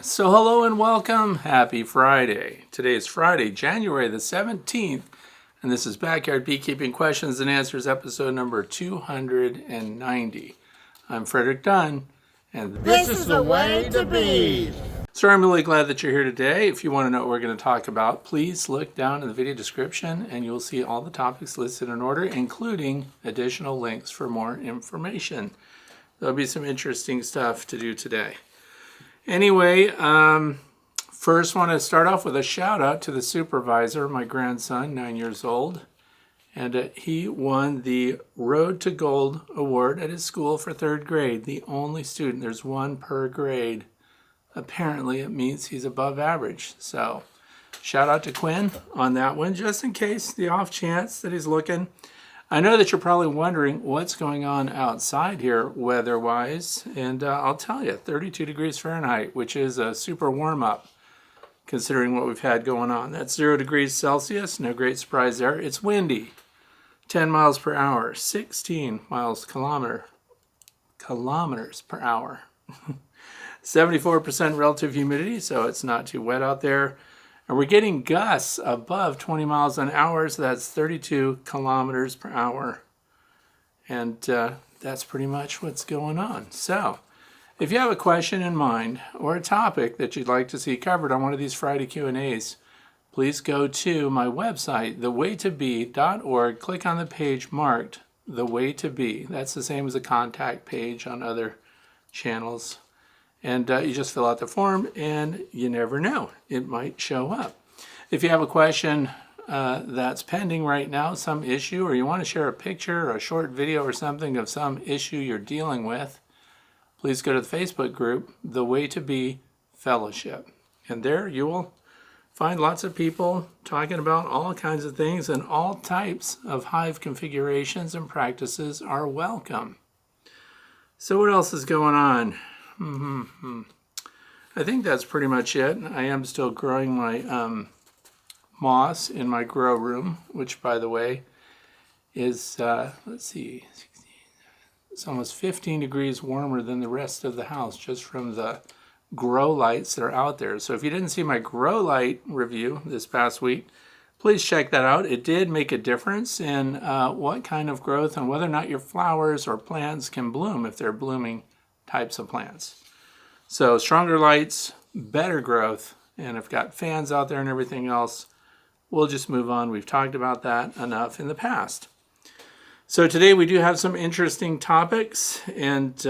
So hello and welcome. Happy Friday. Today is Friday, January the 17th, and this is Backyard Beekeeping Questions and Answers, episode number 290. I'm Frederick Dunn, and this is the way to be. So I'm really glad that you're here today. If you want to know what we're going to talk about, please look down in the video description and you'll see all the topics listed in order, including additional links for more information. There'll be some interesting stuff to do today. Anyway, first want to start off with a shout out to the supervisor, my grandson, 9 years old. And he won the Road to Gold award at his school for third grade. The only student, there's one per grade. Apparently it means he's above average. So shout out to Quinn on that one, just in case, the off chance that he's looking. I know that you're probably wondering what's going on outside here weather-wise, and I'll tell you, 32 degrees Fahrenheit, which is a super warm-up considering what we've had going on. That's 0 degrees Celsius, no great surprise there. It's windy, 10 miles per hour, 16 kilometers per hour. 74% relative humidity, so it's not too wet out there. And we're getting gusts above 20 miles an hour, so that's 32 kilometers per hour. And that's pretty much what's going on. So if you have a question in mind or a topic that you'd like to see covered on one of these Friday Q&As, please go to my website, thewaytobee.org. Click on the page marked The Way to Be. That's the same as a contact page on other channels. And you just fill out the form, and you never know, it might show up. If you have a question that's pending right now, some issue, or you want to share a picture or a short video or something of some issue you're dealing with, please go to the Facebook group, The Way to Be Fellowship. And there you will find lots of people talking about all kinds of things, and all types of hive configurations and practices are welcome. So what else is going on? I think that's pretty much it. I am still growing my moss in my grow room, which, by the way, is, let's see, it's almost 15 degrees warmer than the rest of the house just from the grow lights that are out there. So if you didn't see my grow light review this past week, please check that out. It did make a difference in what kind of growth and whether or not your flowers or plants can bloom if they're blooming types of plants. So stronger lights, better growth, and I've got fans out there and everything else. We'll just move on. We've talked about that enough in the past. So today we do have some interesting topics and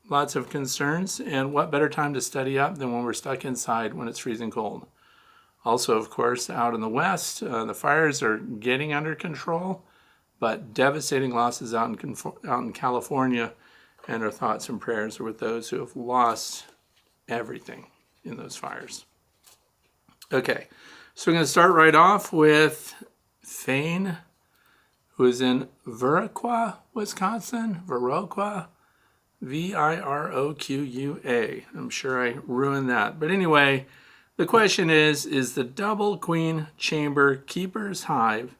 lots of concerns, and what better time to study up than when we're stuck inside when it's freezing cold. Also, of course, out in the west, the fires are getting under control, but devastating losses out in California. And our thoughts and prayers are with those who have lost everything in those fires. Okay, so we're going to start right off with Fane, who is in Viroqua, Wisconsin. Viroqua, Viroqua. I'm sure I ruined that. But anyway, the question is the double queen chamber keeper's hive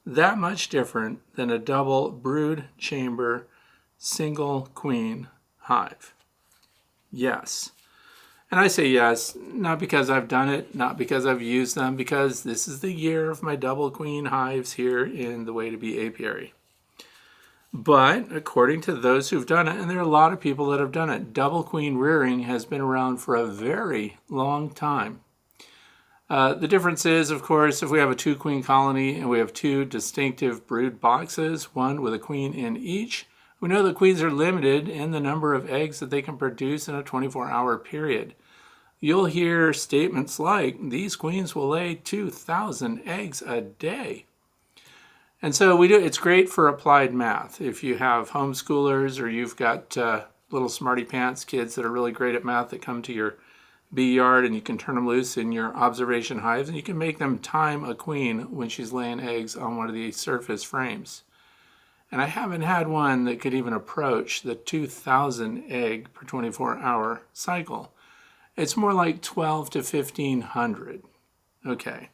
that much different than a double brood chamber single queen hive? Yes. And I say yes, not because I've done it, not because I've used them, because this is the year of my double queen hives here in the Way to Be apiary. But according to those who've done it, and there are a lot of people that have done it, double queen rearing has been around for a very long time. The difference is, of course, if we have a 2-queen colony and we have 2 distinctive brood boxes, one with a queen in each, we know that queens are limited in the number of eggs that they can produce in a 24-hour period. You'll hear statements like, these queens will lay 2,000 eggs a day. And so it's great for applied math. If you have homeschoolers or you've got little smarty pants kids that are really great at math that come to your bee yard, and you can turn them loose in your observation hives, and you can make them time a queen when she's laying eggs on one of these surface frames. And I haven't had one that could even approach the 2,000 egg per 24-hour cycle. It's more like 12 to 1,500. Okay,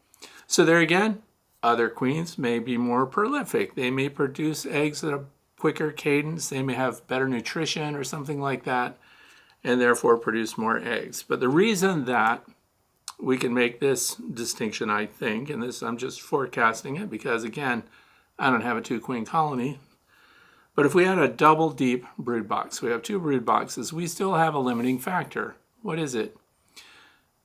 so there again, other queens may be more prolific. They may produce eggs at a quicker cadence. They may have better nutrition or something like that, and therefore produce more eggs. But the reason that we can make this distinction, I think, and this I'm just forecasting it because, again, I don't have a 2-queen colony. But if we had a double deep brood box, we have 2 brood boxes, we still have a limiting factor. What is it?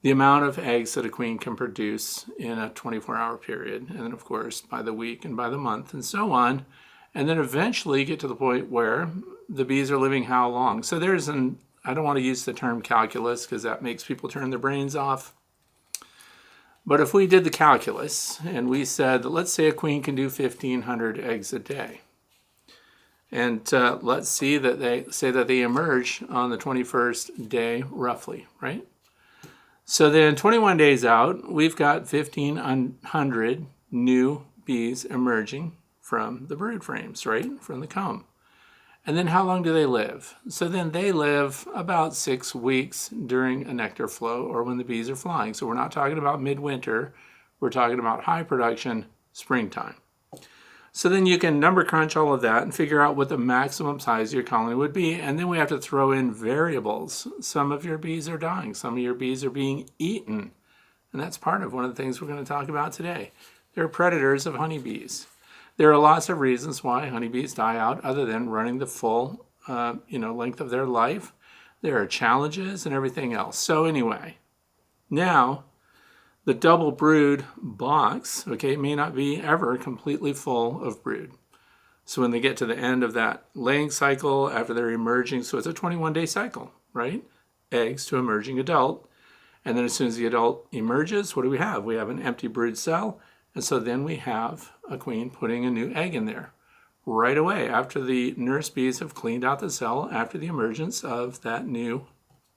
The amount of eggs that a queen can produce in a 24-hour period. And then, of course, by the week and by the month and so on. And then eventually get to the point where the bees are living how long. So there's I don't want to use the term calculus because that makes people turn their brains off. But if we did the calculus and we said, let's say a queen can do 1,500 eggs a day. And let's see that they emerge on the 21st day roughly, right? So then 21 days out, we've got 1,500 new bees emerging from the brood frames, right? From the comb. And then how long do they live? So then they live about 6 weeks during a nectar flow or when the bees are flying. So we're not talking about midwinter. We're talking about high production springtime. So then you can number crunch all of that and figure out what the maximum size of your colony would be. And then we have to throw in variables. Some of your bees are dying. Some of your bees are being eaten. And that's part of one of the things we're going to talk about today. They're predators of honeybees. There are lots of reasons why honeybees die out other than running the full length of their life. There are challenges and everything else. So anyway, now the double brood box, may not be ever completely full of brood. So when they get to the end of that laying cycle, after they're emerging, so it's a 21-day cycle, right? Eggs to emerging adult. And then as soon as the adult emerges, what do we have? We have an empty brood cell. And so then we have a queen putting a new egg in there right away after the nurse bees have cleaned out the cell after the emergence of that new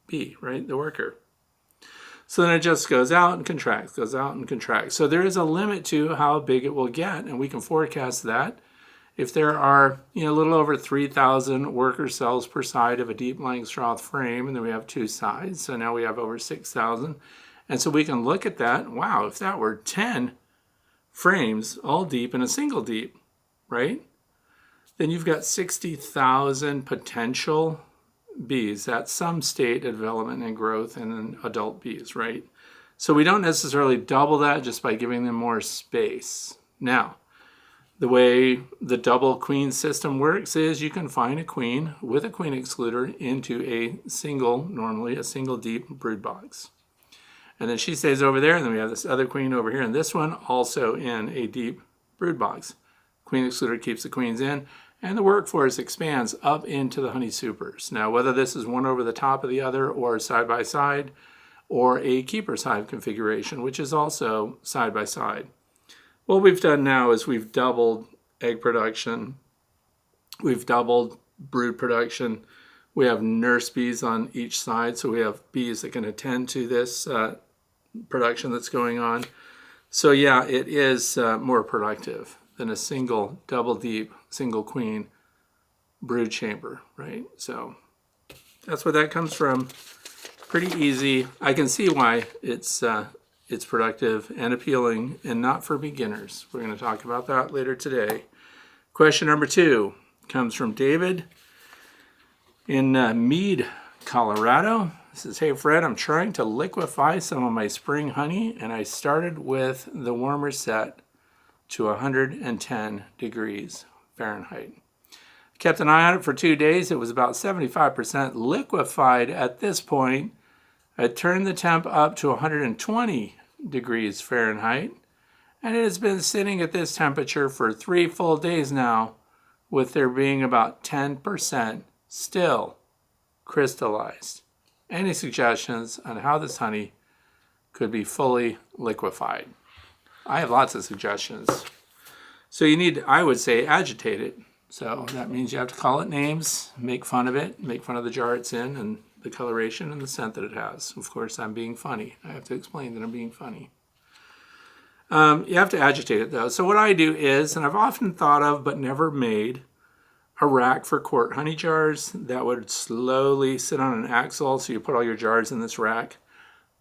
bee, right? The worker. So then it just goes out and contracts, goes out and contracts. So there is a limit to how big it will get, and we can forecast that. If there are a little over 3,000 worker cells per side of a deep Langstroth frame, and then we have 2 sides, so now we have over 6,000. And so we can look at that. Wow, if that were 10 frames, all deep in a single deep, right? Then you've got 60,000 potential bees at some state of development and growth in adult bees, right? So we don't necessarily double that just by giving them more space. Now, the way the double queen system works is you can find a queen with a queen excluder into normally a single deep brood box. And then she stays over there, and then we have this other queen over here, and this one also in a deep brood box. Queen excluder keeps the queens in, and the workforce expands up into the honey supers. Now, whether this is one over the top of the other or side by side, or a keeper's hive configuration, which is also side by side. What we've done now is we've doubled egg production. We've doubled brood production. We have nurse bees on each side, so we have bees that can attend to this production that's going on. So yeah, it is more productive than a single double deep, single queen brood chamber, right? So that's where that comes from. Pretty easy. I can see why it's productive and appealing and not for beginners. We're going to talk about that later today. Question number 2 comes from David in Mead, Colorado. It says, hey Fred, I'm trying to liquefy some of my spring honey, and I started with the warmer set to 110 degrees Fahrenheit. Kept an eye on it for 2 days. It was about 75% liquefied at this point. I turned the temp up to 120 degrees Fahrenheit, and it has been sitting at this temperature for 3 full days now, with there being about 10% still crystallized. Any suggestions on how this honey could be fully liquefied? I have lots of suggestions. So you need, I would say, agitate it. So that means you have to call it names, make fun of it, make fun of the jar it's in, and the coloration and the scent that it has. Of course, I'm being funny. I have to explain that I'm being funny. You have to agitate it though. So what I do is, and I've often thought of but never made, a rack for quart honey jars that would slowly sit on an axle. So you put all your jars in this rack,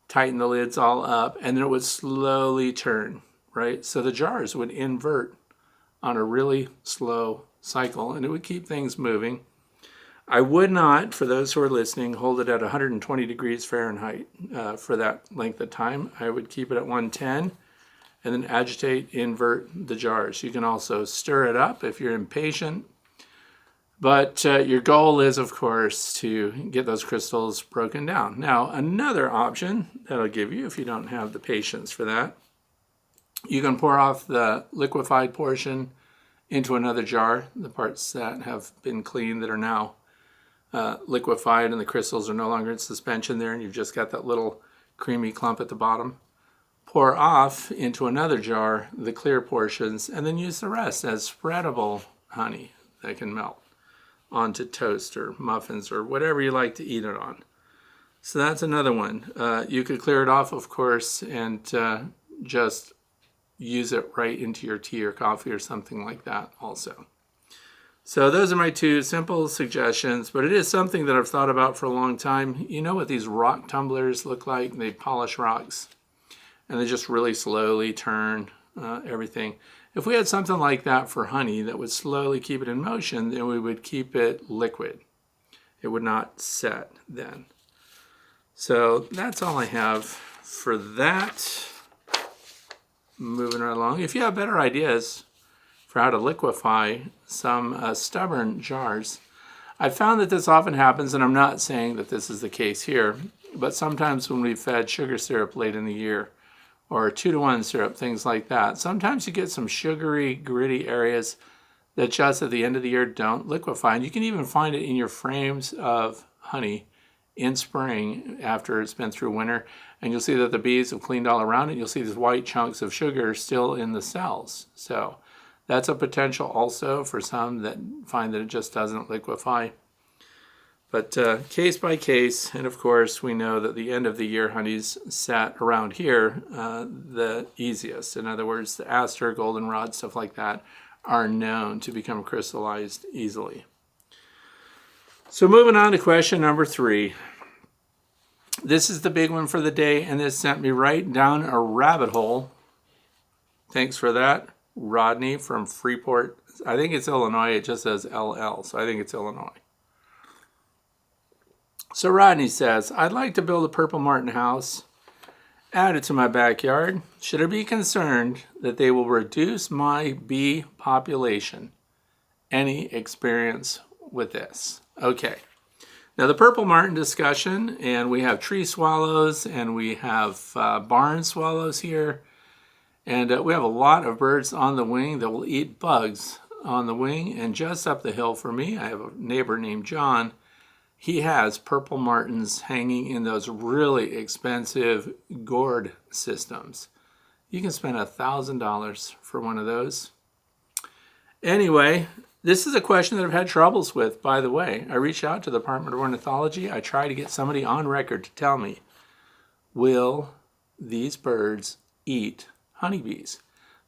tighten the lids all up, and then it would slowly turn, right? So the jars would invert on a really slow cycle, and it would keep things moving. I would not, for those who are listening, hold it at 120 degrees Fahrenheit for that length of time. I would keep it at 110 and then agitate, invert the jars. You can also stir it up if you're impatient. But your goal is, of course, to get those crystals broken down. Now, another option that I'll give you if you don't have the patience for that, you can pour off the liquefied portion into another jar, the parts that have been cleaned that are now liquefied and the crystals are no longer in suspension there, and you've just got that little creamy clump at the bottom. Pour off into another jar the clear portions, and then use the rest as spreadable honey that can melt onto toast or muffins or whatever you like to eat it on. So that's another one. You could clear it off, of course, and just use it right into your tea or coffee or something like that also. So those are my two simple suggestions, but it is something that I've thought about for a long time. You know what these rock tumblers look like? They polish rocks and they just really slowly turn everything. If we had something like that for honey that would slowly keep it in motion, then we would keep it liquid. It would not set then. So that's all I have for that. Moving right along. If you have better ideas for how to liquefy some stubborn jars, I've found that this often happens, and I'm not saying that this is the case here, but sometimes when we've fed sugar syrup late in the year, or 2-to-1 syrup, things like that. Sometimes you get some sugary, gritty areas that just at the end of the year don't liquefy. And you can even find it in your frames of honey in spring after it's been through winter. And you'll see that the bees have cleaned all around it. You'll see these white chunks of sugar still in the cells. So that's a potential also for some that find that it just doesn't liquefy. But case by case, and of course we know that the end of the year honeys sat around here the easiest. In other words, the aster, goldenrod, stuff like that are known to become crystallized easily. So moving on to question number 3. This is the big one for the day, and this sent me right down a rabbit hole. Thanks for that, Rodney from Freeport. I think it's Illinois. It just says LL, so I think it's Illinois. So Rodney says, I'd like to build a purple martin house, add it to my backyard. Should I be concerned that they will reduce my bee population? Any experience with this? Okay. Now the purple martin discussion, and we have tree swallows and we have barn swallows here. And we have a lot of birds on the wing that will eat bugs on the wing. And just up the hill for me, I have a neighbor named John. He has purple martins hanging in those really expensive gourd systems. You can spend $1,000 for one of those. Anyway, this is a question that I've had troubles with, by the way. I reached out to the Department of Ornithology. I tried to get somebody on record to tell me, will these birds eat honeybees?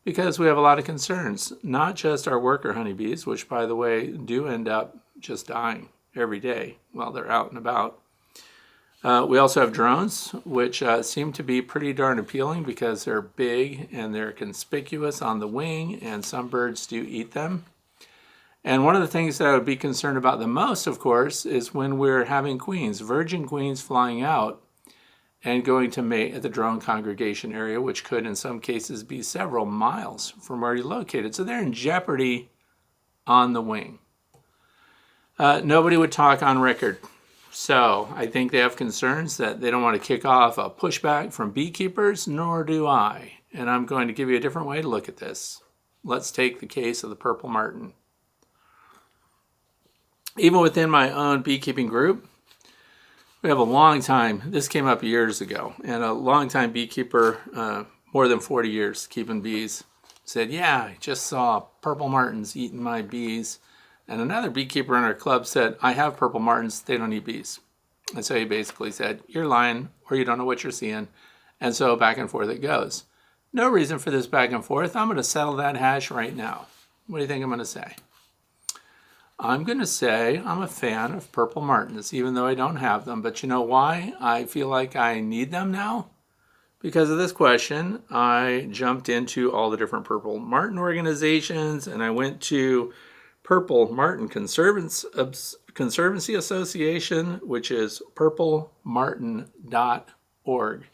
Because we have a lot of concerns, not just our worker honeybees, which, by the way, do end up just dying every day while they're out and about. We also have drones, which seem to be pretty darn appealing because they're big and they're conspicuous on the wing, and some birds do eat them. And one of the things that I would be concerned about the most, of course, is when we're having queens, virgin queens flying out and going to mate at the drone congregation area, which could in some cases be several miles from where you're located. So they're in jeopardy on the wing. Nobody would talk on record. So I think they have concerns that they don't want to kick off a pushback from beekeepers, nor do I. And I'm going to give you a different way to look at this. Let's take the case of the purple martin. Even within my own beekeeping group, we have a long time, this came up years ago, and a long time beekeeper, more than 40 years keeping bees, said, yeah, I just saw purple martins eating my bees. And another beekeeper in our club said, I have purple martins, they don't eat bees. And so he basically said, you're lying or you don't know what you're seeing. And so back and forth it goes. No reason for this back and forth. I'm going to settle that hash right now. What do you think I'm going to say? I'm going to say I'm a fan of Purple Martins, even though I don't have them. But you know why I feel like I need them now? Because of this question, I jumped into all the different Purple Martin organizations, and I went to Purple Martin Conservancy Association, which is purplemartin.org.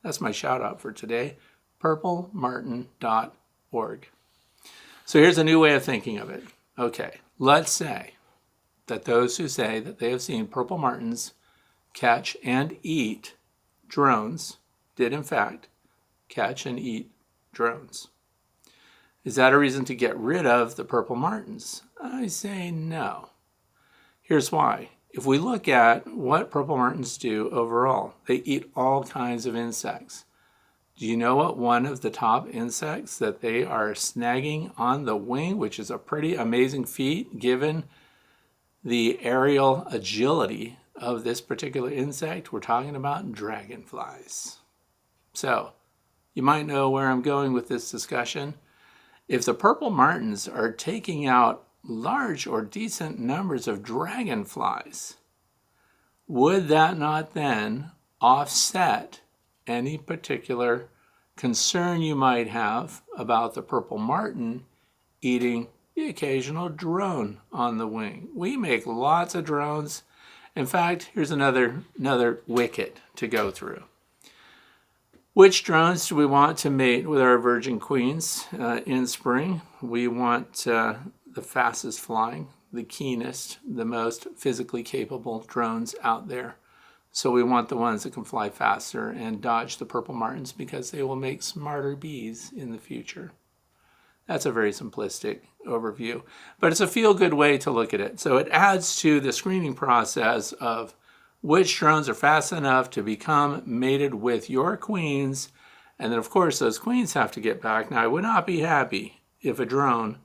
That's my shout out for today, purplemartin.org. So here's a new way of thinking of it. Okay, let's say that those who say that they have seen Purple Martins catch and eat drones did in fact catch and eat drones. Is that a reason to get rid of the Purple Martins? I say no. Here's why. If we look at what Purple Martins do overall, they eat all kinds of insects. Do you know what one of the top insects that they are snagging on the wing, which is a pretty amazing feat given the aerial agility of this particular insect? We're talking about dragonflies. So, you might know where I'm going with this discussion. If the Purple Martins are taking out large or decent numbers of dragonflies, would that not then offset any particular concern you might have about the Purple Martin eating the occasional drone on the wing? We make lots of drones. In fact, here's another wicket to go through. Which drones do we want to mate with our virgin queens in spring? We want the fastest flying, the keenest, the most physically capable drones out there. So we want the ones that can fly faster and dodge the Purple Martins because they will make smarter bees in the future. That's a very simplistic overview, but it's a feel-good way to look at it. So it adds to the screening process of which drones are fast enough to become mated with your queens. And then, of course, those queens have to get back. Now, I would not be happy if a drone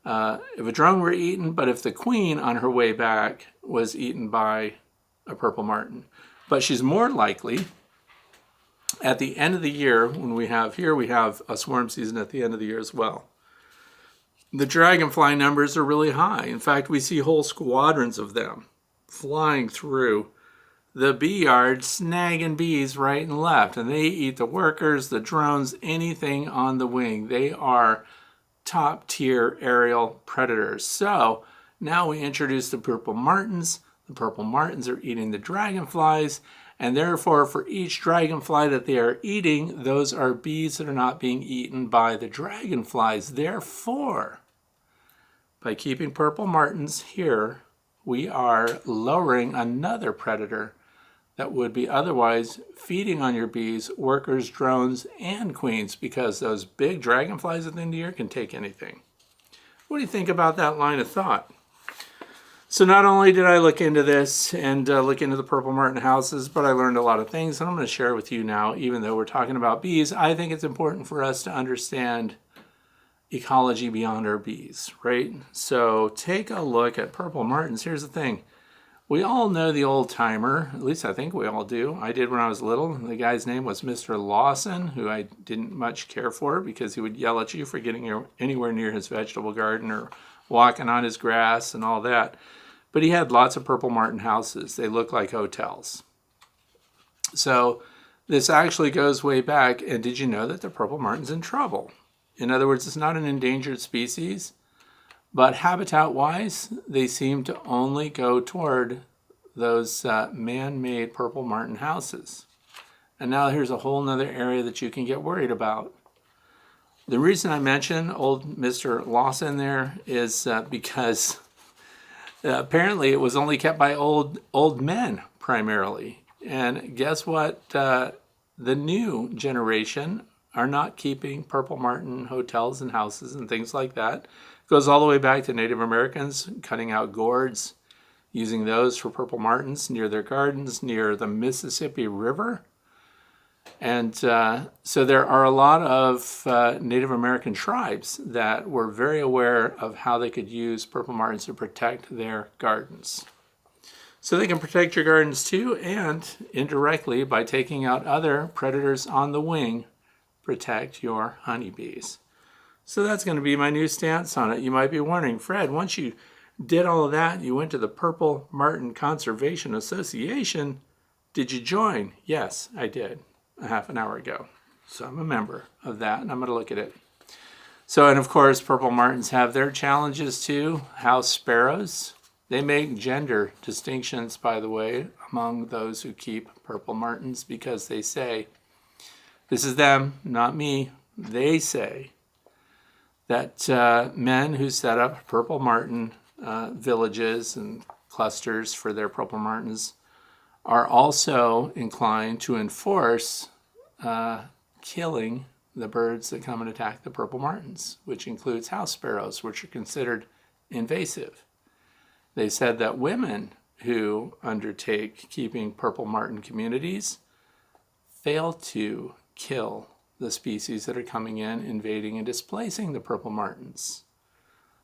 were eaten, but if the queen on her way back was eaten by a Purple Martin. But she's more likely at the end of the year, when we have a swarm season at the end of the year as well. The dragonfly numbers are really high. In fact, we see whole squadrons of them flying through the bee yard, snagging bees right and left. And they eat the workers, the drones, anything on the wing. They are top tier aerial predators. So now we introduce the Purple Martins. The Purple Martins are eating the dragonflies, and therefore for each dragonfly that they are eating, those are bees that are not being eaten by the dragonflies. Therefore, by keeping Purple Martins here, we are lowering another predator that would be otherwise feeding on your bees, workers, drones, and queens, because those big dragonflies at the end of the year can take anything. What do you think about that line of thought? So not only did I look into this and look into the Purple Martin houses, but I learned a lot of things, and I'm going to share with you now. Even though we're talking about bees, I think it's important for us to understand ecology beyond our bees, right? So take a look at Purple Martins. Here's the thing. We all know the old timer, at least I think we all do. I did when I was little. The guy's name was Mr. Lawson, who I didn't much care for because he would yell at you for getting anywhere near his vegetable garden or walking on his grass and all that. But he had lots of Purple Martin houses. They look like hotels. So this actually goes way back. And did you know that the Purple Martin's in trouble? In other words, it's not an endangered species. But habitat-wise, they seem to only go toward those man-made Purple Martin houses. And now here's a whole nother area that you can get worried about. The reason I mention old Mr. Lawson there is because apparently it was only kept by old men primarily. And guess what? The new generation are not keeping Purple Martin hotels and houses and things like that. Goes all the way back to Native Americans cutting out gourds, using those for Purple Martins near their gardens, near the Mississippi River. And so there are a lot of Native American tribes that were very aware of how they could use Purple Martins to protect their gardens. So they can protect your gardens too, and indirectly by taking out other predators on the wing, protect your honeybees. So that's going to be my new stance on it. You might be wondering, Fred, once you did all of that, you went to the Purple Martin Conservation Association. Did you join? Yes, I did a half an hour ago. So I'm a member of that, and I'm going to look at it. So, and of course, purple martins have their challenges too. House sparrows. They make gender distinctions, by the way, among those who keep purple martins because they say, this is them, not me, they say that men who set up purple martin villages and clusters for their purple martins are also inclined to enforce killing the birds that come and attack the purple martins, which includes house sparrows, which are considered invasive. They said that women who undertake keeping purple martin communities fail to kill the species that are coming in, invading and displacing the purple martins.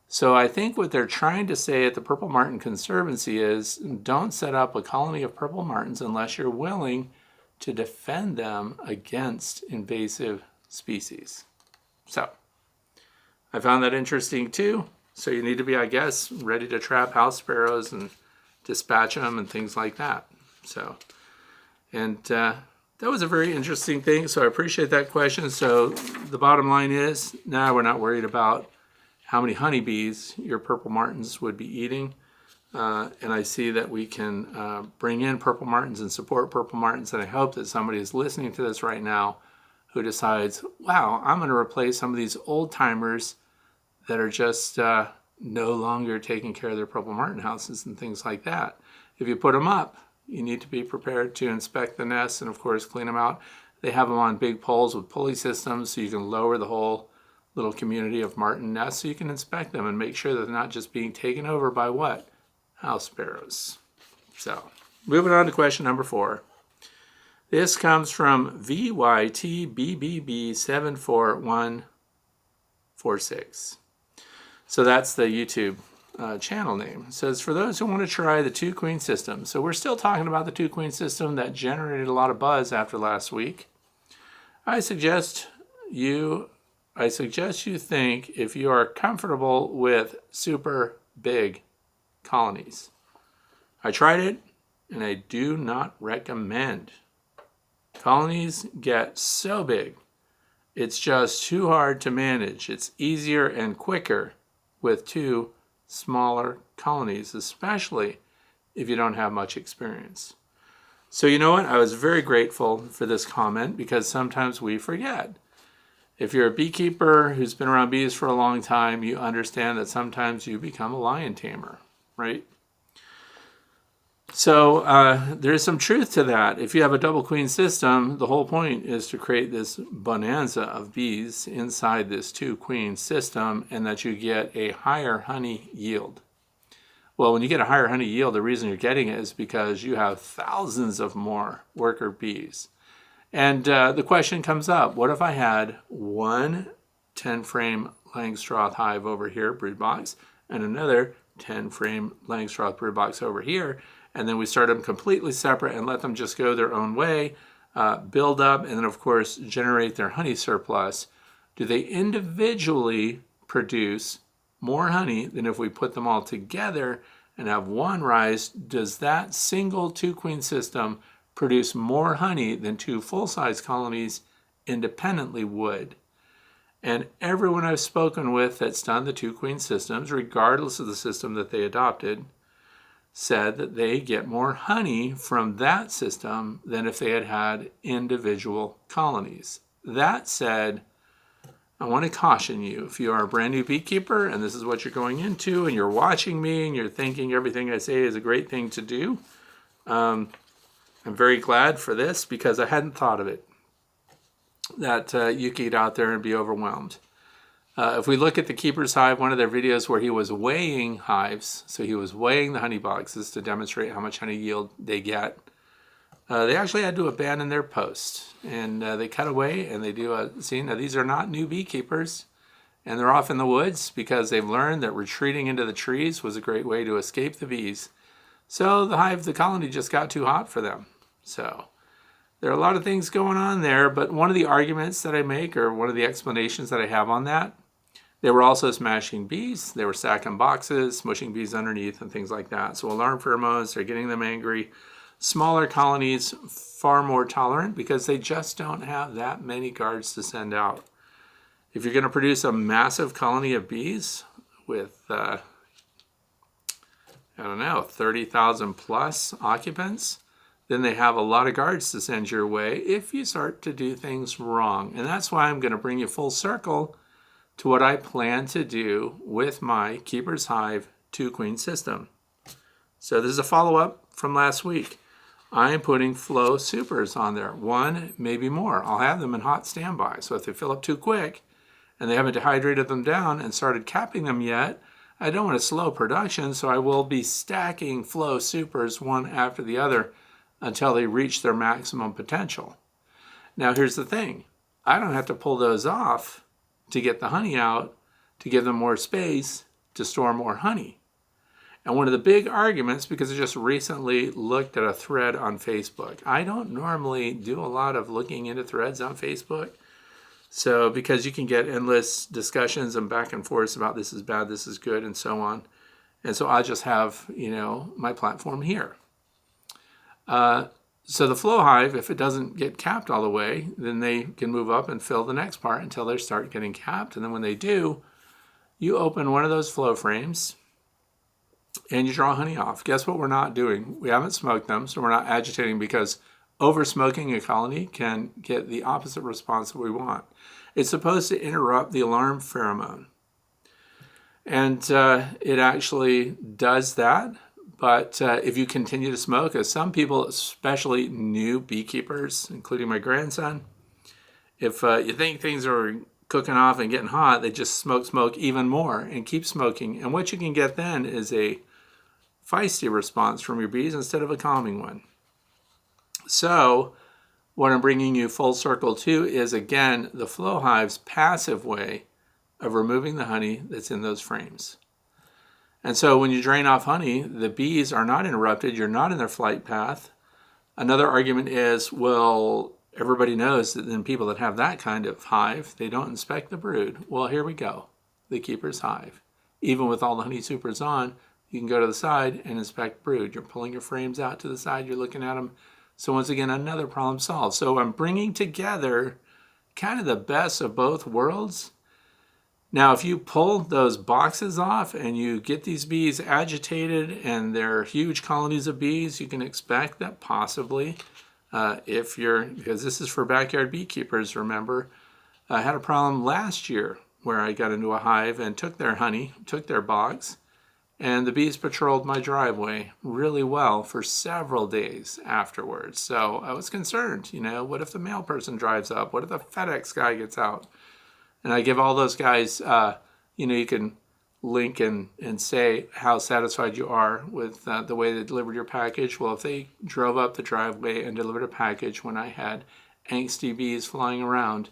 So I think what they're trying to say at the Purple Martin Conservancy is don't set up a colony of purple martins unless you're willing to defend them against invasive species. So I found that interesting too. So you need to be, I guess, ready to trap house sparrows and dispatch them and things like that. So, and that was a very interesting thing. So I appreciate that question. So the bottom line is now we're not worried about how many honeybees your purple martins would be eating. And I see that we can bring in purple martins and support purple martins. And I hope that somebody is listening to this right now who decides, wow, I'm going to replace some of these old timers that are just no longer taking care of their purple martin houses and things like that. If you put them up, you need to be prepared to inspect the nests and, of course, clean them out. They have them on big poles with pulley systems so you can lower the whole little community of martin nests so you can inspect them and make sure that they're not just being taken over by what? House sparrows. So, moving on to question number 4. This comes from VYTBBB74146. So that's the YouTube channel name. It says, for those who want to try the 2-queen system. So we're still talking about the 2-queen system that generated a lot of buzz after last week. I suggest you think if you are comfortable with super big colonies. I tried it and I do not recommend. Colonies get so big, it's just too hard to manage. It's easier and quicker with 2 smaller colonies, especially if you don't have much experience. So you know what? I was very grateful for this comment because sometimes we forget. If you're a beekeeper who's been around bees for a long time, you understand that sometimes you become a lion tamer, right? So there's some truth to that. If you have a double queen system, the whole point is to create this bonanza of bees inside this 2-queen system and that you get a higher honey yield. Well, when you get a higher honey yield, the reason you're getting it is because you have thousands of more worker bees. And the question comes up, what if I had one 10-frame Langstroth hive over here, brood box, and another 10-frame Langstroth brood box over here, and then we start them completely separate and let them just go their own way, build up, and then, of course, generate their honey surplus? Do they individually produce more honey than if we put them all together and have one rise? Does that single 2-queen system produce more honey than 2 full-size colonies independently would? And everyone I've spoken with that's done the 2-queen systems, regardless of the system that they adopted, said that they get more honey from that system than if they had had individual colonies. That said, I want to caution you, if you are a brand new beekeeper and this is what you're going into and you're watching me and you're thinking everything I say is a great thing to do, I'm very glad for this because I hadn't thought of it, that you could get out there and be overwhelmed. If we look at the Keeper's Hive, one of their videos where he was weighing hives, so he was weighing the honey boxes to demonstrate how much honey yield they get, they actually had to abandon their post. And they cut away and they do a scene. Now, these are not new beekeepers, and they're off in the woods because they've learned that retreating into the trees was a great way to escape the bees. So the colony just got too hot for them. So there are a lot of things going on there, but one of the arguments that I make, or one of the explanations that I have on that, they were also smashing bees. They were stacking boxes, smushing bees underneath, and things like that. So alarm pheromones, they're getting them angry. Smaller colonies, far more tolerant because they just don't have that many guards to send out. If you're going to produce a massive colony of bees with, 30,000 plus occupants, then they have a lot of guards to send your way if you start to do things wrong. And that's why I'm going to bring you full circle to what I plan to do with my Keeper's Hive 2-queen system. So this is a follow-up from last week. I am putting Flow Supers on there, one, maybe more. I'll have them in hot standby. So if they fill up too quick and they haven't dehydrated them down and started capping them yet, I don't want to slow production, so I will be stacking Flow Supers one after the other until they reach their maximum potential. Now here's the thing. I don't have to pull those off to get the honey out, to give them more space, to store more honey. And one of the big arguments, because I just recently looked at a thread on Facebook. I don't normally do a lot of looking into threads on Facebook. So because you can get endless discussions and back and forth about this is bad, this is good, and so on. And so I just have, my platform here. So the Flow Hive, if it doesn't get capped all the way, then they can move up and fill the next part until they start getting capped. And then when they do, you open one of those flow frames and you draw honey off. Guess what we're not doing? We haven't smoked them, so we're not agitating, because over smoking a colony can get the opposite response that we want. It's supposed to interrupt the alarm pheromone. And it actually does that. But if you continue to smoke, as some people, especially new beekeepers, including my grandson, if you think things are cooking off and getting hot, they just smoke even more and keep smoking. And what you can get then is a feisty response from your bees instead of a calming one. So what I'm bringing you full circle to is, again, the Flow Hive's passive way of removing the honey that's in those frames. And so when you drain off honey, the bees are not interrupted. You're not in their flight path. Another argument is, well, everybody knows that then people that have that kind of hive, they don't inspect the brood. Well, here we go. The Keeper's Hive. Even with all the honey supers on, you can go to the side and inspect brood. You're pulling your frames out to the side. You're looking at them. So once again, another problem solved. So I'm bringing together kind of the best of both worlds. Now, if you pull those boxes off and you get these bees agitated and they're huge colonies of bees, you can expect that possibly, because this is for backyard beekeepers, remember, I had a problem last year where I got into a hive and took their honey, took their box, and the bees patrolled my driveway really well for several days afterwards. So I was concerned, what if the mail person drives up? What if the FedEx guy gets out? And I give all those guys, you can link and say how satisfied you are with the way they delivered your package. Well, if they drove up the driveway and delivered a package when I had angsty bees flying around,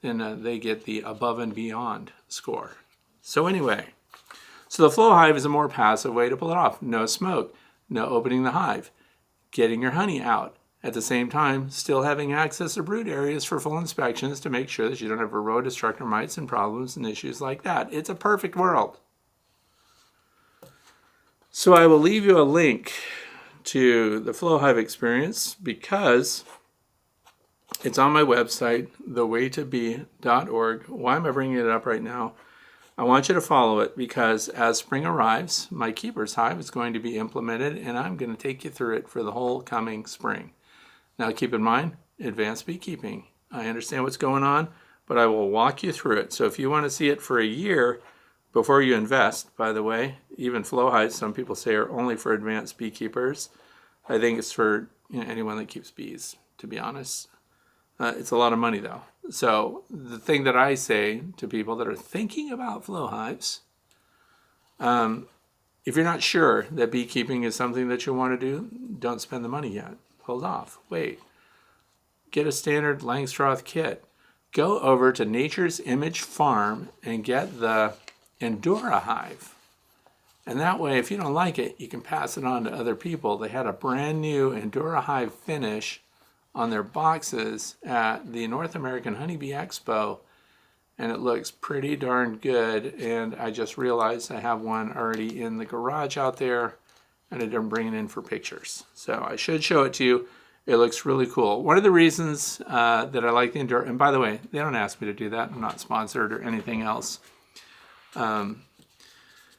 then they get the above and beyond score. So anyway, so the Flow Hive is a more passive way to pull it off. No smoke, no opening the hive, getting your honey out. At the same time, still having access to brood areas for full inspections to make sure that you don't have varroa destructor mites and problems and issues like that. It's a perfect world. So I will leave you a link to the Flow Hive experience because it's on my website, thewaytobee.org. Why am I bringing it up right now? I want you to follow it because as spring arrives, my Keeper's Hive is going to be implemented and I'm going to take you through it for the whole coming spring. Now keep in mind, advanced beekeeping. I understand what's going on, but I will walk you through it. So if you want to see it for a year before you invest, by the way, even Flow Hives, some people say, are only for advanced beekeepers. I think it's for anyone that keeps bees, to be honest. It's a lot of money though. So the thing that I say to people that are thinking about Flow Hives, if you're not sure that beekeeping is something that you want to do, don't spend the money yet. Hold off. Wait. Get a standard Langstroth kit. Go over to Nature's Image Farm and get the Endura Hive. And that way, if you don't like it, you can pass it on to other people. They had a brand new Endura Hive finish on their boxes at the North American Honeybee Expo, and it looks pretty darn good. And I just realized I have one already in the garage out there, and I didn't bring it in for pictures. So I should show it to you. It looks really cool. One of the reasons that I like the Endura, and by the way, they don't ask me to do that. I'm not sponsored or anything else.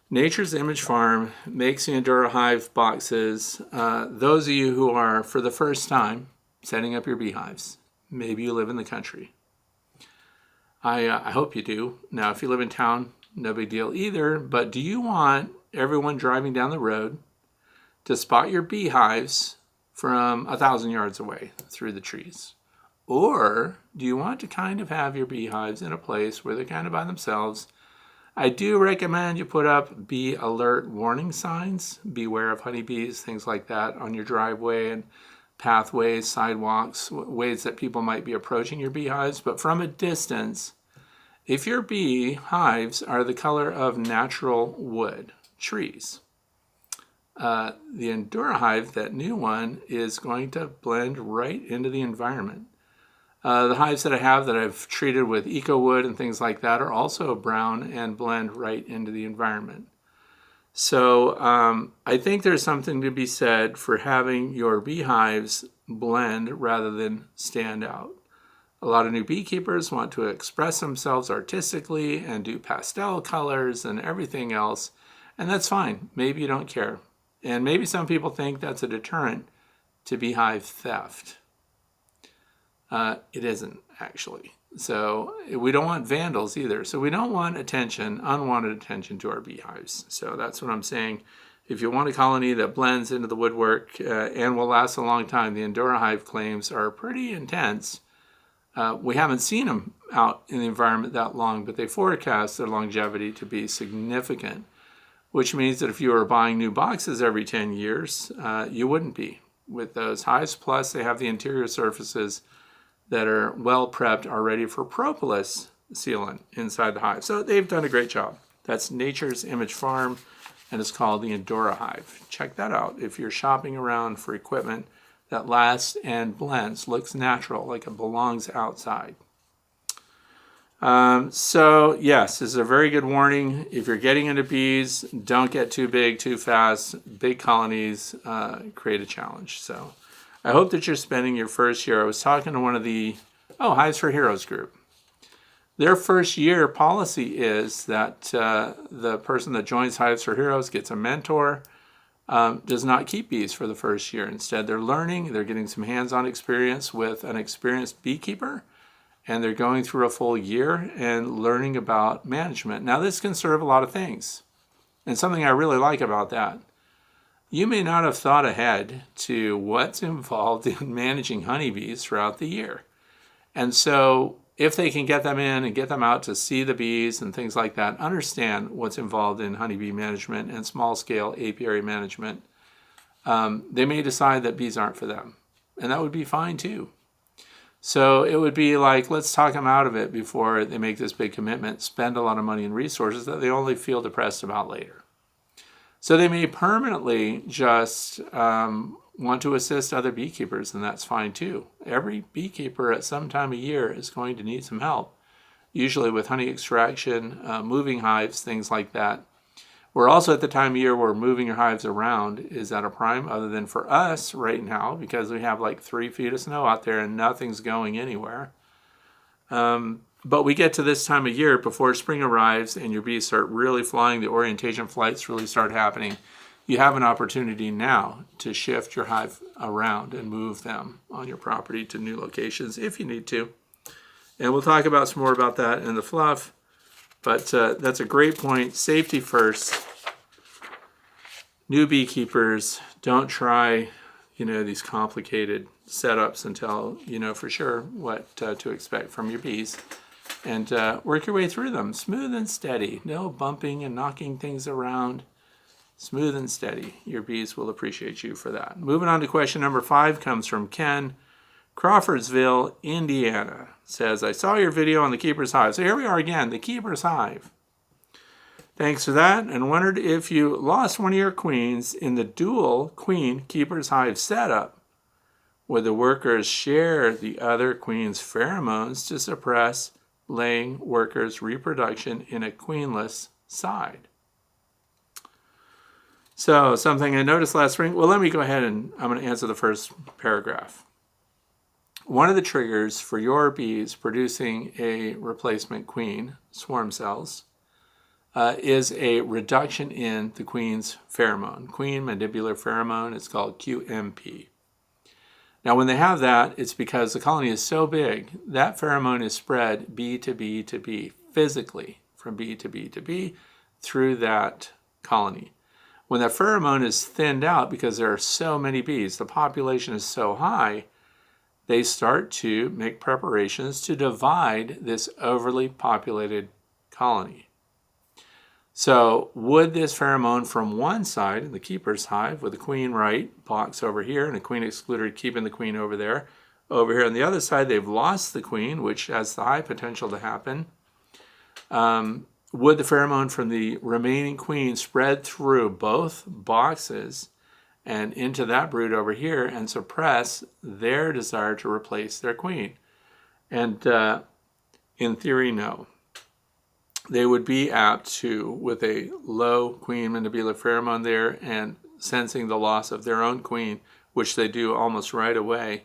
Nature's Image Farm makes the Endura Hive boxes. Those of you who are, for the first time, setting up your beehives, maybe you live in the country. I hope you do. Now, if you live in town, no big deal either. But do you want everyone driving down the road to spot your beehives from 1,000 yards away through the trees? Or do you want to kind of have your beehives in a place where they're kind of by themselves? I do recommend you put up bee alert warning signs. Beware of honeybees, things like that on your driveway and pathways, sidewalks, ways that people might be approaching your beehives. But from a distance, if your beehives are the color of natural wood, trees, the Endura Hive, that new one, is going to blend right into the environment. The hives that I have that I've treated with EcoWood and things like that are also brown and blend right into the environment. So I think there's something to be said for having your beehives blend rather than stand out. A lot of new beekeepers want to express themselves artistically and do pastel colors and everything else, and that's fine. Maybe you don't care. And maybe some people think that's a deterrent to beehive theft. It isn't, actually. So we don't want vandals either. So we don't want attention, unwanted attention to our beehives. So that's what I'm saying. If you want a colony that blends into the woodwork and will last a long time, the Endura Hive claims are pretty intense. We haven't seen them out in the environment that long, but they forecast their longevity to be significant, which means that if you were buying new boxes every 10 years, you wouldn't be with those hives. Plus, they have the interior surfaces that are well prepped, are ready for propolis sealant inside the hive. So they've done a great job. That's Nature's Image Farm, and it's called the Endura Hive. Check that out if you're shopping around for equipment that lasts and blends, looks natural, like it belongs outside. So yes, this is a very good warning. If you're getting into bees, don't get too big too fast. Big colonies create a challenge. So I hope that you're spending your first year. I was talking to one of the Hives for Heroes group. Their first year policy is that the person that joins Hives for Heroes gets a mentor, does not keep bees for the first year. Instead, they're learning, they're getting some hands-on experience with an experienced beekeeper, and they're going through a full year and learning about management. Now, this can serve a lot of things, and something I really like about that. You may not have thought ahead to what's involved in managing honeybees throughout the year. And so if they can get them in and get them out to see the bees and things like that, understand what's involved in honeybee management and small-scale apiary management, they may decide that bees aren't for them. And that would be fine too. So it would be like, let's talk them out of it before they make this big commitment, spend a lot of money and resources that they only feel depressed about later. So they may permanently just want to assist other beekeepers, and that's fine too. Every beekeeper at some time of year is going to need some help, usually with honey extraction, moving hives, things like that. We're also at the time of year where moving your hives around is at a prime, other than for us right now, because we have like 3 feet of snow out there and nothing's going anywhere. But we get to this time of year before spring arrives and your bees start really flying, the orientation flights really start happening. You have an opportunity now to shift your hive around and move them on your property to new locations if you need to. And we'll talk about some more about that in the fluff. But that's a great point. Safety first. New beekeepers, don't try, these complicated setups until you know for sure what to expect from your bees. And work your way through them, smooth and steady. No bumping and knocking things around. Smooth and steady. Your bees will appreciate you for that. Moving on to question number 5 comes from Ken, Crawfordsville, Indiana. Says, I saw your video on the Keeper's Hive. So here we are again, the Keeper's Hive. Thanks for that, and wondered if you lost one of your queens in the dual queen keeper's hive setup. Would the workers share the other queen's pheromones to suppress laying workers' reproduction in a queenless side? So, something I noticed last spring. Well, let me go ahead and I'm going to answer the first paragraph. One of the triggers for your bees producing a replacement queen, swarm cells, is a reduction in the queen's pheromone, queen mandibular pheromone. It's called QMP. Now, when they have that, it's because the colony is so big, that pheromone is spread bee to bee to bee, physically from bee to bee to bee through that colony. When that pheromone is thinned out because there are so many bees, the population is so high, they start to make preparations to divide this overly populated colony. So would this pheromone from one side, in the keeper's hive, with a queen right box over here and a queen excluder keeping the queen over there, over here on the other side they've lost the queen, which has the high potential to happen, would the pheromone from the remaining queen spread through both boxes and into that brood over here and suppress their desire to replace their queen? And in theory, no. They would be apt to, with a low queen mandibular pheromone there and sensing the loss of their own queen, which they do almost right away,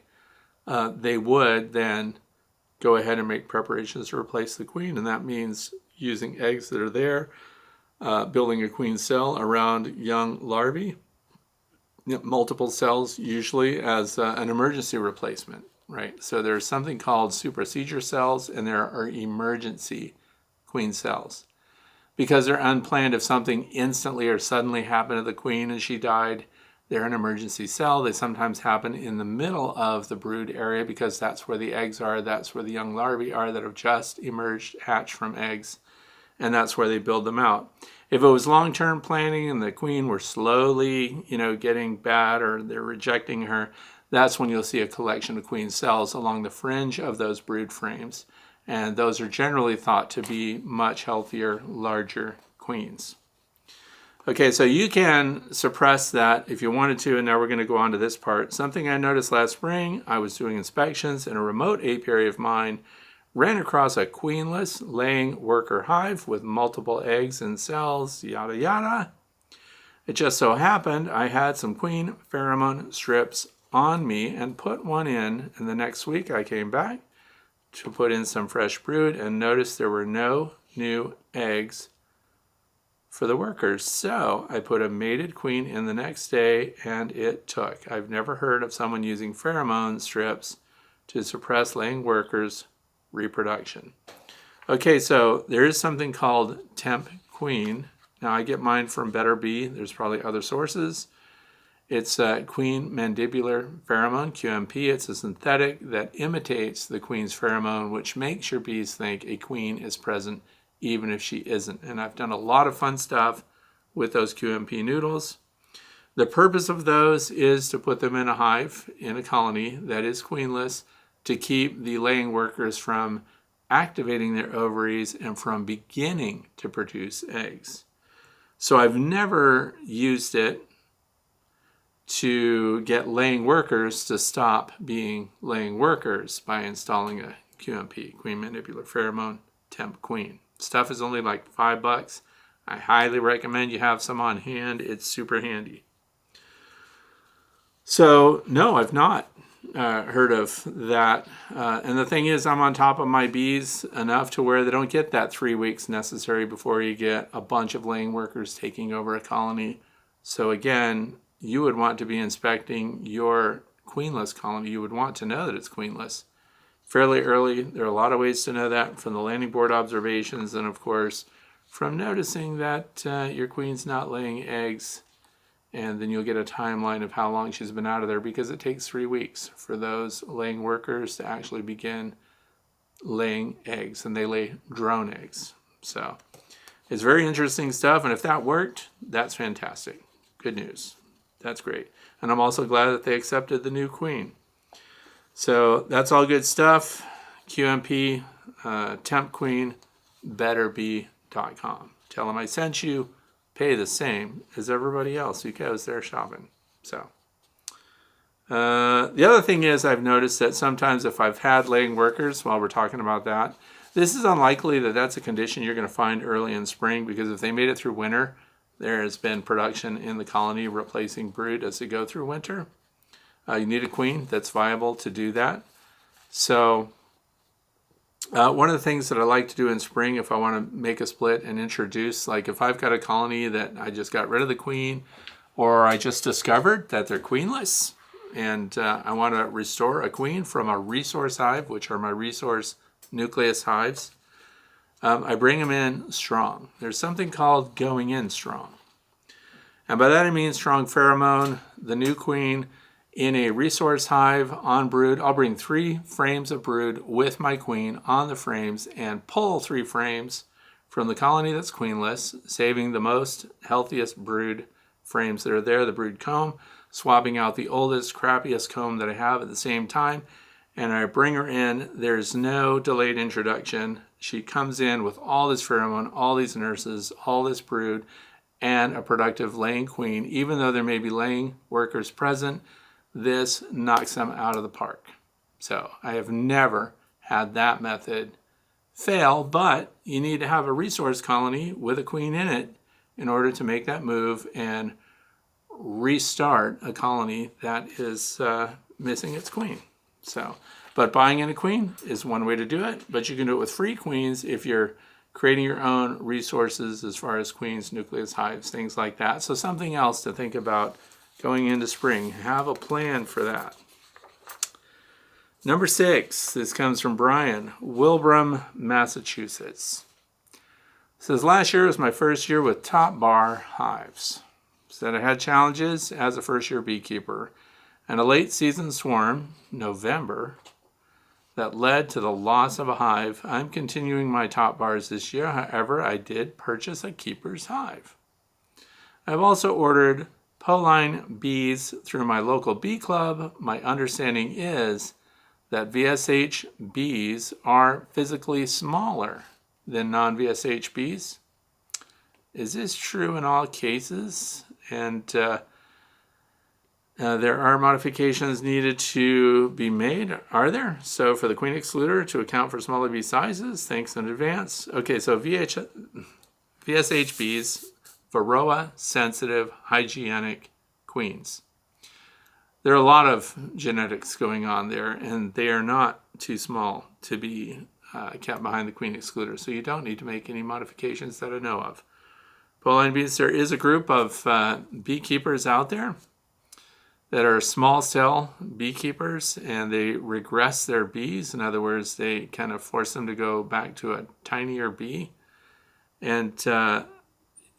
they would then go ahead and make preparations to replace the queen. And that means using eggs that are there, building a queen cell around young larvae, multiple cells usually as an emergency replacement, right? So there's something called supersedure cells and there are emergency queen cells. Because they're unplanned, if something instantly or suddenly happened to the queen and she died, they're an emergency cell. They sometimes happen in the middle of the brood area because that's where the eggs are, that's where the young larvae are that have just emerged, hatched from eggs, and that's where they build them out. If it was long-term planning and the queen were slowly, getting bad or they're rejecting her, that's when you'll see a collection of queen cells along the fringe of those brood frames. And those are generally thought to be much healthier, larger queens. Okay, so you can suppress that if you wanted to, and now we're going to go on to this part. Something I noticed last spring, I was doing inspections in a remote apiary of mine, ran across a queenless laying worker hive with multiple eggs and cells, yada yada. It just so happened I had some queen pheromone strips on me and put one in, and the next week I came back to put in some fresh brood and noticed there were no new eggs for the workers. So I put a mated queen in the next day and it took. I've never heard of someone using pheromone strips to suppress laying workers' reproduction. Okay, so there is something called temp queen. Now I get mine from Better Bee. There's probably other sources. It's queen mandibular pheromone, QMP. It's a synthetic that imitates the queen's pheromone, which makes your bees think a queen is present even if she isn't. And I've done a lot of fun stuff with those QMP noodles. The purpose of those is to put them in a hive, in a colony that is queenless, to keep the laying workers from activating their ovaries and from beginning to produce eggs. So I've never used it to get laying workers to stop being laying workers by installing a QMP, queen mandibular pheromone temp queen. Stuff is only like $5. I highly recommend you have some on hand. It's super handy. So no, I've not heard of that. And the thing is, I'm on top of my bees enough to where they don't get that 3 weeks necessary before you get a bunch of laying workers taking over a colony. So again, you would want to be inspecting your queenless colony. You would want to know that it's queenless fairly early. There are a lot of ways to know that from the landing board observations and, of course, from noticing that your queen's not laying eggs. And then you'll get a timeline of how long she's been out of there because it takes 3 weeks for those laying workers to actually begin laying eggs. And they lay drone eggs. So it's very interesting stuff. And if that worked, that's fantastic. Good news. That's great. And I'm also glad that they accepted the new queen. So that's all good stuff. QMP, temp queen, betterbee.com. Tell them I sent you. Pay the same as everybody else who goes there shopping. So the other thing is I've noticed that sometimes if I've had laying workers, while we're talking about that, this is unlikely that that's a condition you're going to find early in spring, because if they made it through winter, there has been production in the colony replacing brood as they go through winter. You need a queen that's viable to do that. So one of the things that I like to do in spring, if I want to make a split and introduce, like if I've got a colony that I just got rid of the queen, or I just discovered that they're queenless, and I want to restore a queen from a resource hive, which are my resource nucleus hives, I bring them in strong. There's something called going in strong. And by that I mean strong pheromone, the new queen in a resource hive on brood. I'll bring 3 frames of brood with my queen on the frames and pull 3 frames from the colony that's queenless, saving the most healthiest brood frames that are there, the brood comb, swapping out the oldest, crappiest comb that I have at the same time, and I bring her in. There's no delayed introduction. She comes in with all this pheromone, all these nurses, all this brood, and a productive laying queen. Even though there may be laying workers present, this knocks them out of the park. So I have never had that method fail, but you need to have a resource colony with a queen in it in order to make that move and restart a colony that is missing its queen. So, but buying in a queen is one way to do it, but you can do it with free queens if you're creating your own resources as far as queens, nucleus hives, things like that. So something else to think about going into spring. Have a plan for that. Number 6, this comes from Brian, Wilbraham, Massachusetts. It says, last year was my first year with top bar hives. Said I had challenges as a first year beekeeper and a late season swarm, November, that led to the loss of a hive. I'm continuing my top bars this year. However, I did purchase a keeper's hive. I've also ordered Poline bees through my local bee club. My understanding is that VSH bees are physically smaller than non-VSH bees. Is this true in all cases? And there are modifications needed to be made, are there? So for the queen excluder to account for smaller bee sizes, thanks in advance. Okay, so VSH bees, Varroa sensitive hygienic queens. There are a lot of genetics going on there, and they are not too small to be kept behind the queen excluder, so you don't need to make any modifications that I know of. Poline bees, there is a group of beekeepers out there that are small cell beekeepers, and they regress their bees. In other words, they kind of force them to go back to a tinier bee. And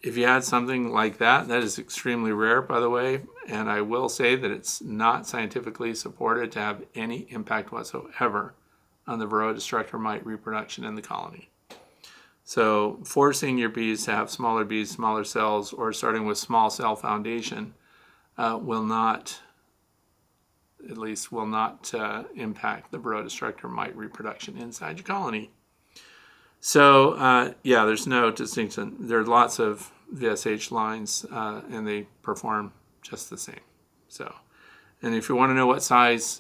if you had something like that, that is extremely rare, by the way. And I will say that it's not scientifically supported to have any impact whatsoever on the Varroa destructor mite reproduction in the colony. So forcing your bees to have smaller bees, smaller cells, or starting with small cell foundation will not impact the Varroa destructor mite reproduction inside your colony. So yeah, there's no distinction. There are lots of VSH lines, and they perform just the same. So, and if you want to know what size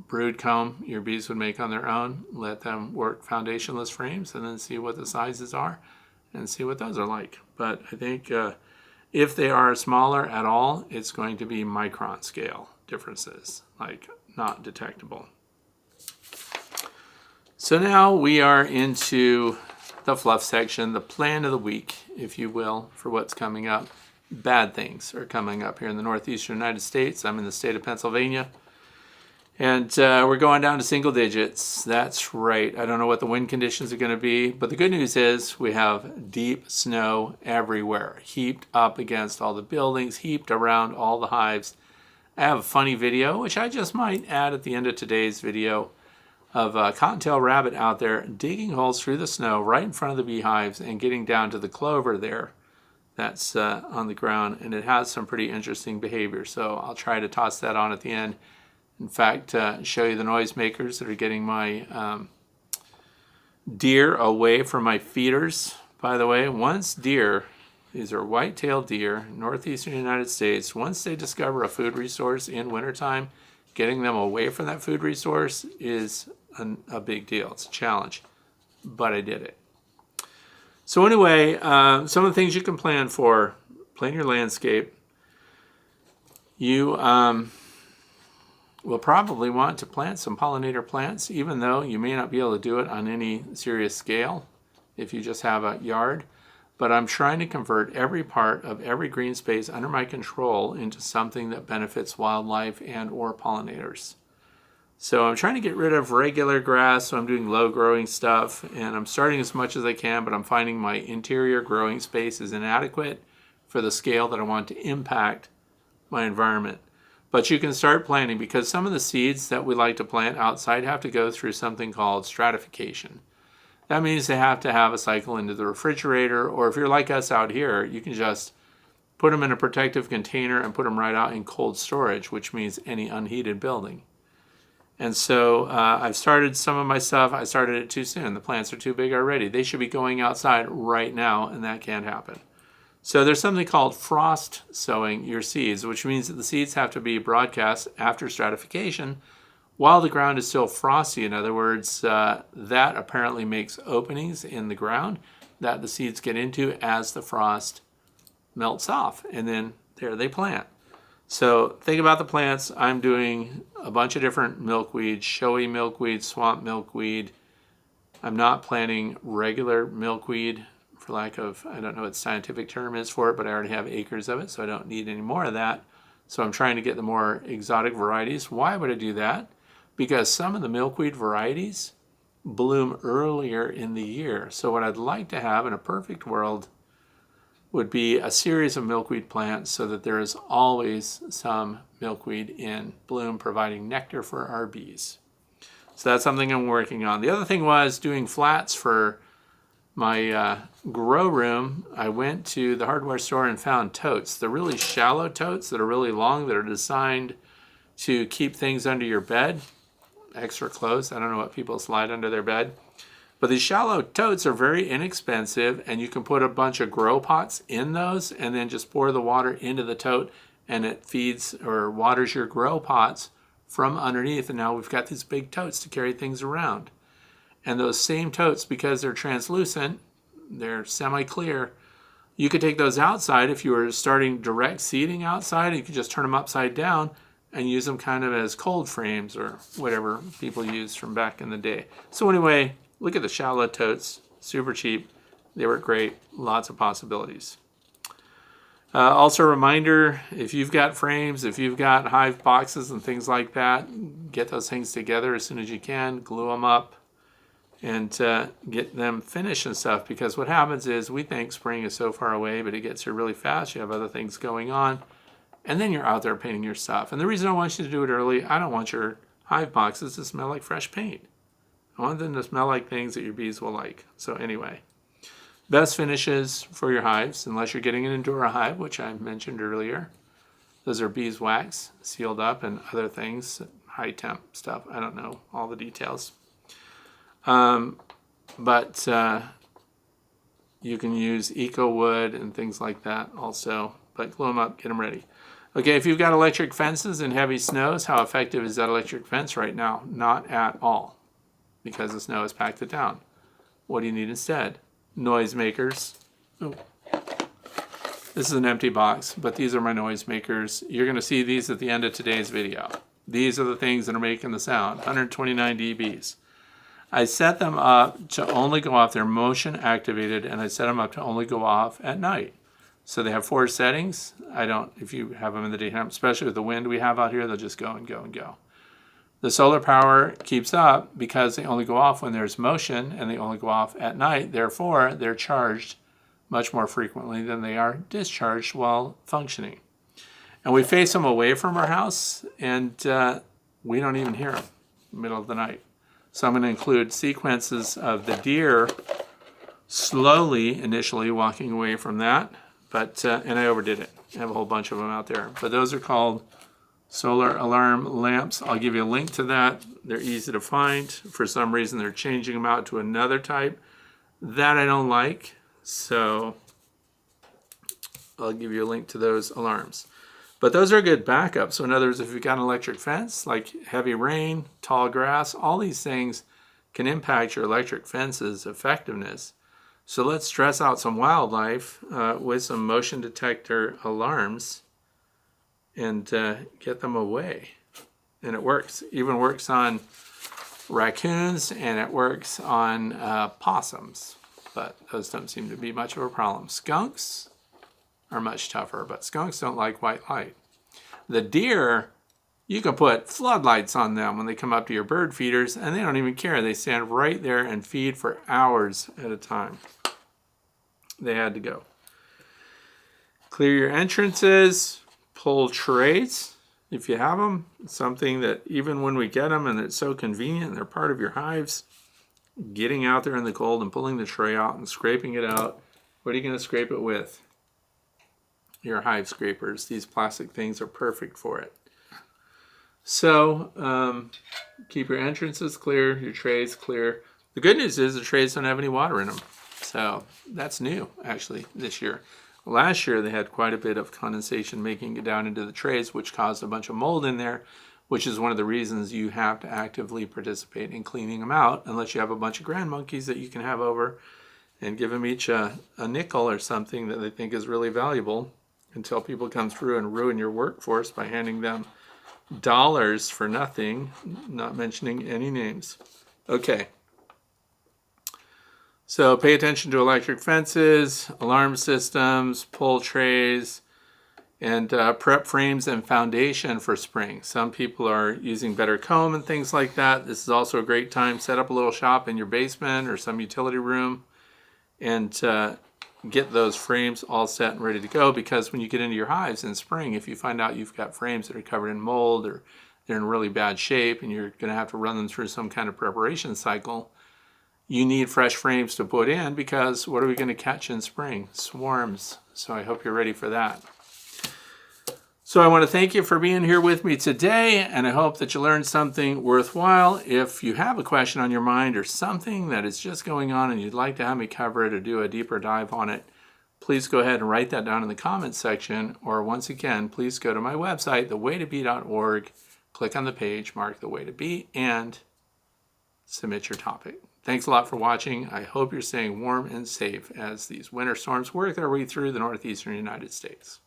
brood comb your bees would make on their own, let them work foundationless frames and then see what the sizes are and see what those are like. But I think if they are smaller at all, it's going to be micron scale differences, like not detectable. So now we are into the fluff section, the plan of the week, if you will, for what's coming up. Bad things are coming up here in the northeastern United States. I'm in the state of Pennsylvania, and we're going down to single digits. That's right. I don't know what the wind conditions are going to be, but the good news is we have deep snow everywhere, heaped up against all the buildings, heaped around all the hives. I have a funny video, which I just might add at the end of today's video, of a cottontail rabbit out there digging holes through the snow right in front of the beehives and getting down to the clover there that's on the ground, and it has some pretty interesting behavior. So I'll try to toss that on at the end. In fact, show you the noisemakers that are getting my deer away from my feeders by the way, once deer, these are white-tailed deer, northeastern United States, once they discover a food resource in wintertime, getting them away from that food resource is a big deal. It's a challenge, but I did it. So anyway, some of the things you can plan for, plan your landscape. You will probably want to plant some pollinator plants, even though you may not be able to do it on any serious scale if you just have a yard. But I'm trying to convert every part of every green space under my control into something that benefits wildlife and or pollinators. So I'm trying to get rid of regular grass, so I'm doing low growing stuff, and I'm starting as much as I can, but I'm finding my interior growing space is inadequate for the scale that I want to impact my environment. But you can start planting, because some of the seeds that we like to plant outside have to go through something called stratification. That means they have to have a cycle into the refrigerator, or if you're like us out here, you can just put them in a protective container and put them right out in cold storage, which means any unheated building. And so I've started some of my stuff. I started it too soon. The plants are too big already. They should be going outside right now, and that can't happen. So there's something called frost sowing your seeds, which means that the seeds have to be broadcast after stratification while the ground is still frosty. In other words, that apparently makes openings in the ground that the seeds get into as the frost melts off, and then there they plant. So think about the plants. I'm doing a bunch of different milkweed, showy milkweed, swamp milkweed. I'm not planting regular milkweed for lack of, I don't know what the scientific term is for it, but I already have acres of it, so I don't need any more of that. So I'm trying to get the more exotic varieties. Why would I do that? Because some of the milkweed varieties bloom earlier in the year. So what I'd like to have in a perfect world would be a series of milkweed plants so that there is always some milkweed in bloom providing nectar for our bees. So that's something I'm working on. The other thing was doing flats for my grow room. I went to the hardware store and found totes. The really shallow totes that are really long, that are designed to keep things under your bed, extra close. I don't know what people slide under their bed. But these shallow totes are very inexpensive, and you can put a bunch of grow pots in those and then just pour the water into the tote, and it feeds or waters your grow pots from underneath. And now we've got these big totes to carry things around. And those same totes, because they're translucent, they're semi-clear, you could take those outside if you were starting direct seeding outside. You could just turn them upside down and use them kind of as cold frames or whatever people used from back in the day. So anyway, look at the shallow totes, super cheap. They work great, lots of possibilities. Also a reminder, if you've got frames, if you've got hive boxes and things like that, get those things together as soon as you can, glue them up, and get them finished and stuff. Because what happens is we think spring is so far away, but it gets here really fast. You have other things going on, and then you're out there painting your stuff. And the reason I want you to do it early, I don't want your hive boxes to smell like fresh paint. I want them to smell like things that your bees will like. So anyway, best finishes for your hives, unless you're getting an Endura hive, which I mentioned earlier. Those are beeswax sealed up and other things, high temp stuff. I don't know all the details. But you can use eco wood and things like that also. But glue them up, get them ready. Okay, if you've got electric fences and heavy snows, how effective is that electric fence right now? Not at all, because the snow has packed it down. What do you need instead? Noisemakers. Oh. This is an empty box, but these are my noisemakers. You're going to see these at the end of today's video. These are the things that are making the sound, 129 dBs. I set them up to only go off, they're motion activated, and I set them up to only go off at night. So they have 4 settings. If you have them in the daytime, especially with the wind we have out here, they'll just go and go and go. The solar power keeps up because they only go off when there's motion, and they only go off at night. Therefore, they're charged much more frequently than they are discharged while functioning. And we face them away from our house, and we don't even hear them in the middle of the night. So I'm going to include sequences of the deer slowly, initially walking away from that, but and I overdid it. I have a whole bunch of them out there. But those are called solar alarm lamps. I'll give you a link to that. They're easy to find. For some reason, they're changing them out to another type. That I don't like. So I'll give you a link to those alarms. But those are a good backup. So in other words, if you've got an electric fence, like heavy rain, tall grass, all these things can impact your electric fence's effectiveness. So let's stress out some wildlife with some motion detector alarms and get them away. And it works. Even works on raccoons, and it works on possums. But those don't seem to be much of a problem. Skunks are much tougher, but skunks don't like white light. The deer, you can put floodlights on them when they come up to your bird feeders, and they don't even care. They stand right there and feed for hours at a time. They had to go. Clear your entrances, pull trays if you have them. It's something that even when we get them and it's so convenient and they're part of your hives, getting out there in the cold and pulling the tray out and scraping it out. What are you going to scrape it with? Your hive scrapers. These plastic things are perfect for it. So keep your entrances clear, your trays clear. The good news is the trays don't have any water in them. So that's new, actually, this year. Last year, they had quite a bit of condensation making it down into the trays, which caused a bunch of mold in there, which is one of the reasons you have to actively participate in cleaning them out, unless you have a bunch of grand monkeys that you can have over and give them each a nickel or something that they think is really valuable, until people come through and ruin your workforce by handing them dollars for nothing, not mentioning any names. Okay. So pay attention to electric fences, alarm systems, pull trays, and prep frames and foundation for spring. Some people are using better comb and things like that. This is also a great time. Set up a little shop in your basement or some utility room and get those frames all set and ready to go, because when you get into your hives in spring, if you find out you've got frames that are covered in mold or they're in really bad shape and you're going to have to run them through some kind of preparation cycle, you need fresh frames to put in, because what are we going to catch in spring? Swarms. So I hope you're ready for that. So I want to thank you for being here with me today, and I hope that you learned something worthwhile. If you have a question on your mind or something that is just going on and you'd like to have me cover it or do a deeper dive on it, please go ahead and write that down in the comments section, or once again, please go to my website, thewaytobe.org, click on the page, mark The Way to Be, and submit your topic. Thanks a lot for watching. I hope you're staying warm and safe as these winter storms work their way through the northeastern United States.